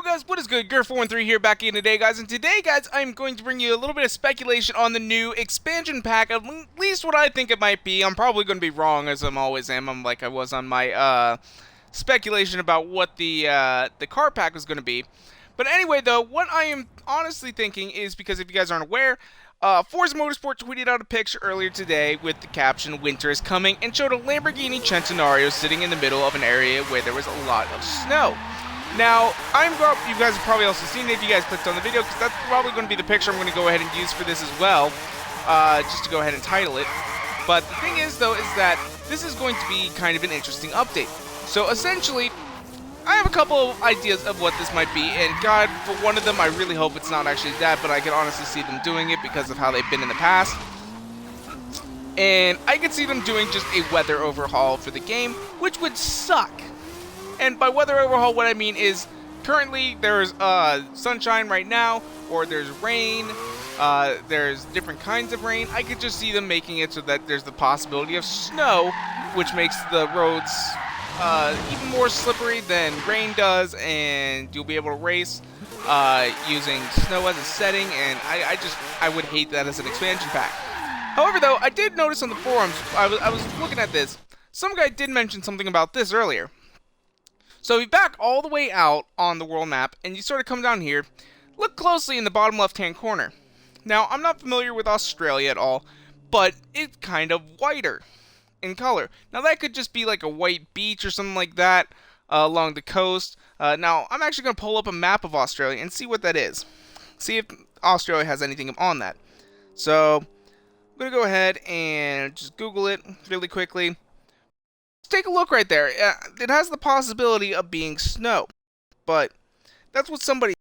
guys, what is good? Gur413 here back in today, guys, and today, guys, I'm going to bring you a little bit of speculation on the new expansion pack, at least what I think it might be. I'm probably going to be wrong, as I'm always am. I'm like I was on my speculation about what the car pack was going to be. But anyway, though, what I am honestly thinking is, because if you guys aren't aware, Forza Motorsport tweeted out a picture earlier today with the caption, "Winter is coming," and showed a Lamborghini Centanario sitting in the middle of an area where there was a lot of snow. Now, you guys have probably also seen it if you guys clicked on the video, because that's probably going to be the picture I'm going to go ahead and use for this as well, just to go ahead and title it. But the thing is, though, is that this is going to be kind of an interesting update. So, essentially, I have a couple of ideas of what this might be, and God, for one of them, I really hope it's not actually that, but I can honestly see them doing it because of how they've been in the past. And I could see them doing just a weather overhaul for the game, which would suck. And by weather overhaul, what I mean is, currently there's sunshine right now, or there's rain, there's different kinds of rain. I could just see them making it so that there's the possibility of snow, which makes the roads even more slippery than rain does, and you'll be able to race using snow as a setting, and I would hate that as an expansion pack. However, though, I did notice on the forums, I was looking at this, some guy did mention something about this earlier. So if you back all the way out on the world map, and you sort of come down here, look closely in the bottom left-hand corner. Now, I'm not familiar with Australia at all, but it's kind of whiter in color. Now, that could just be like a white beach or something like that along the coast. Now, I'm actually going to pull up a map of Australia and see what that is. See if Australia has anything on that. So, I'm going to go ahead and just Google it really quickly. Take a look right there. It has the possibility of being snow, but that's what somebody.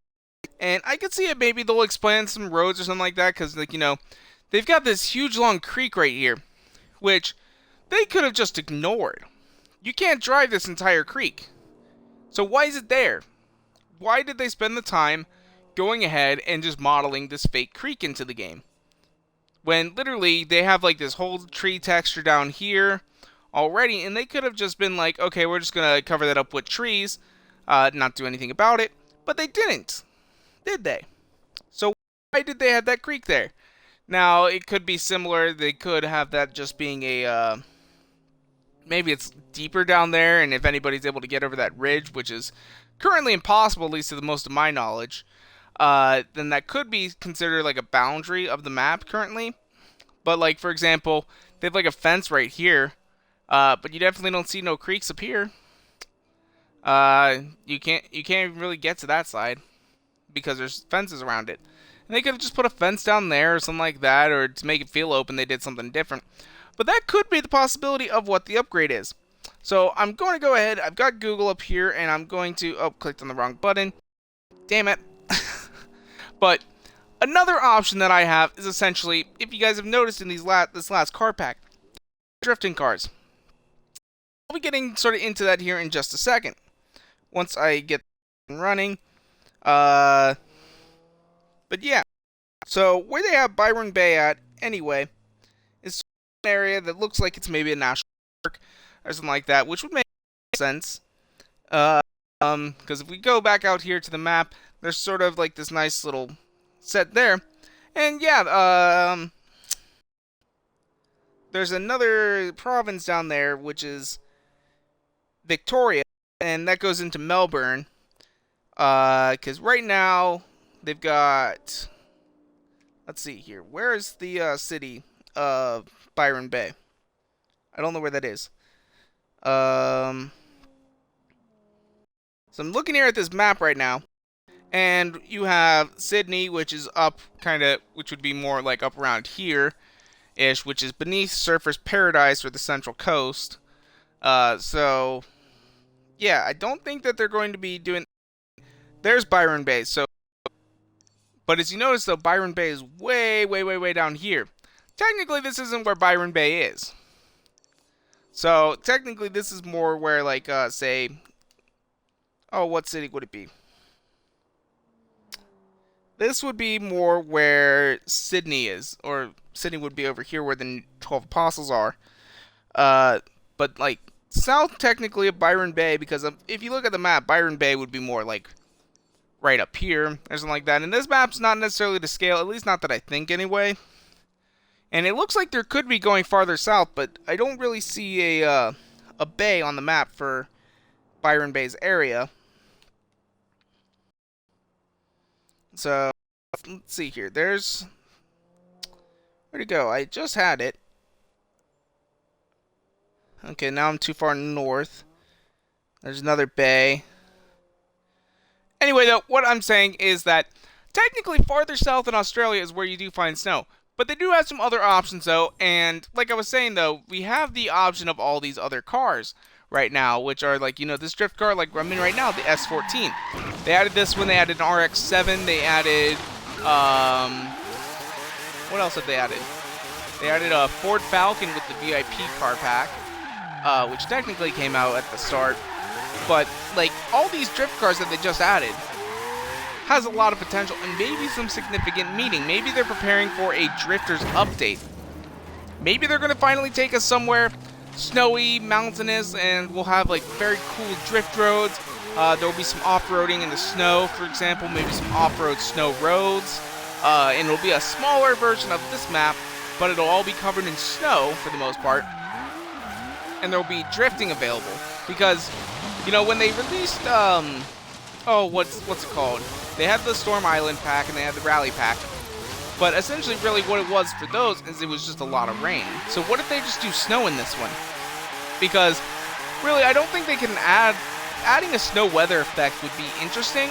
And I could see it. Maybe they'll expand some roads or something like that, because, like, you know, they've got this huge long creek right here, which they could have just ignored. You can't drive this entire creek, so why is it there? Why did they spend the time going ahead and just modeling this fake creek into the game, when literally they have like this whole tree texture down here already, and they could have just been like, okay, we're just gonna cover that up with trees, not do anything about it. But they didn't, did they? So why did they have that creek there? Now, it could be similar. They could have that just being a maybe it's deeper down there, and if anybody's able to get over that ridge, which is currently impossible, at least to the most of my knowledge, then that could be considered like a boundary of the map currently. But, like, for example, they have like a fence right here. But you definitely don't see no creeks up here. You can't even really get to that side because there's fences around it. And they could have just put a fence down there or something like that, or to make it feel open, they did something different. But that could be the possibility of what the upgrade is. So I'm going to go ahead. I've got Google up here, and I'm going to clicked on the wrong button. Damn it. But another option that I have is essentially, if you guys have noticed in this last car pack, drifting cars. I'll be getting sort of into that here in just a second, once I get running. But yeah, so where they have Byron Bay at, anyway, is an area that looks like it's maybe a national park or something like that, which would make sense. Because if we go back out here to the map, there's sort of like this nice little set there, and yeah, there's another province down there, which is Victoria, and that goes into Melbourne, because right now they've got, let's see here, where is the city of Byron Bay? I don't know where that is. So I'm looking here at this map right now, and you have Sydney, which is up which would be more like up around here ish, which is beneath Surfer's Paradise or the Central Coast. So yeah, I don't think that they're going to be doing. There's Byron Bay. So, but as you notice, though, Byron Bay is way, way, way, way down here. Technically, this isn't where Byron Bay is. So technically, this is more where, like, say, oh, what city would it be? This would be more where Sydney is, or Sydney would be over here where the 12 Apostles are. But like south technically of Byron Bay, because if you look at the map, Byron Bay would be more like right up here or something like that. And this map's not necessarily to scale, at least not that I think anyway. And it looks like there could be going farther south, but I don't really see a bay on the map for Byron Bay's area. So, let's see here. There's... Where'd it go? I just had it. Okay, now I'm too far north. There's another bay. Anyway, though, what I'm saying is that technically farther south in Australia is where you do find snow. But they do have some other options, though, and like I was saying, though, we have the option of all these other cars right now, which are like, you know, this drift car, like I'm in right now, the S14. They added this one, they added an RX-7, they added, what else have they added? They added a Ford Falcon with the VIP car pack, which technically came out at the start, but, like, all these drift cars that they just added has a lot of potential and maybe some significant meaning. Maybe they're preparing for a Drifters update. Maybe they're going to finally take us somewhere snowy, mountainous, and we'll have like very cool drift roads. There will be some off-roading in the snow, for example, maybe some off-road snow roads. And it'll be a smaller version of this map, but it'll all be covered in snow for the most part. And there will be drifting available because, you know, when they released, what's it called? They had the Storm Island pack and they had the Rally pack. But essentially, really, what it was for those is it was just a lot of rain. So what if they just do snow in this one? Because, really, I don't think they can adding a snow weather effect would be interesting.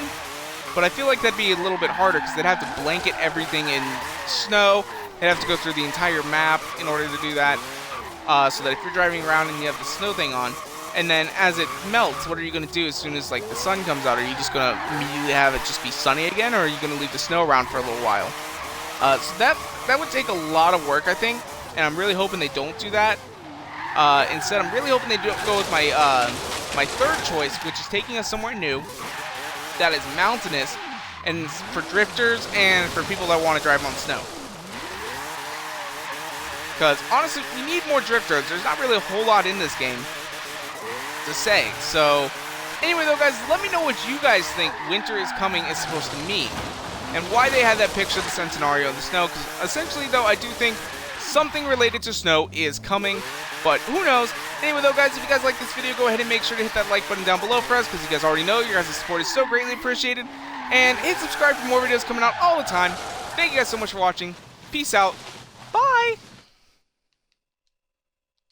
But I feel like that'd be a little bit harder because they'd have to blanket everything in snow. They'd have to go through the entire map in order to do that. So that if you're driving around and you have the snow thing on, and then as it melts, what are you going to do as soon as like the sun comes out? Are you just going to immediately have it just be sunny again, or are you going to leave the snow around for a little while? So that would take a lot of work, I think, and I'm really hoping they don't do that. Instead, I'm really hoping they go with my my third choice, which is taking us somewhere new that is mountainous and for drifters and for people that want to drive on snow. Because honestly, we need more drift roads. There's not really a whole lot in this game to say. So anyway, though, guys, let me know what you guys think winter is coming is supposed to mean, and why they had that picture of the Centanario in the snow. Because essentially, though, I do think something related to snow is coming, but who knows. Anyway, though, guys, if you guys like this video, go ahead and make sure to hit that like button down below for us, because you guys already know your guys' support is so greatly appreciated. And hit subscribe for more videos coming out all the time. Thank you guys so much for watching. Peace out.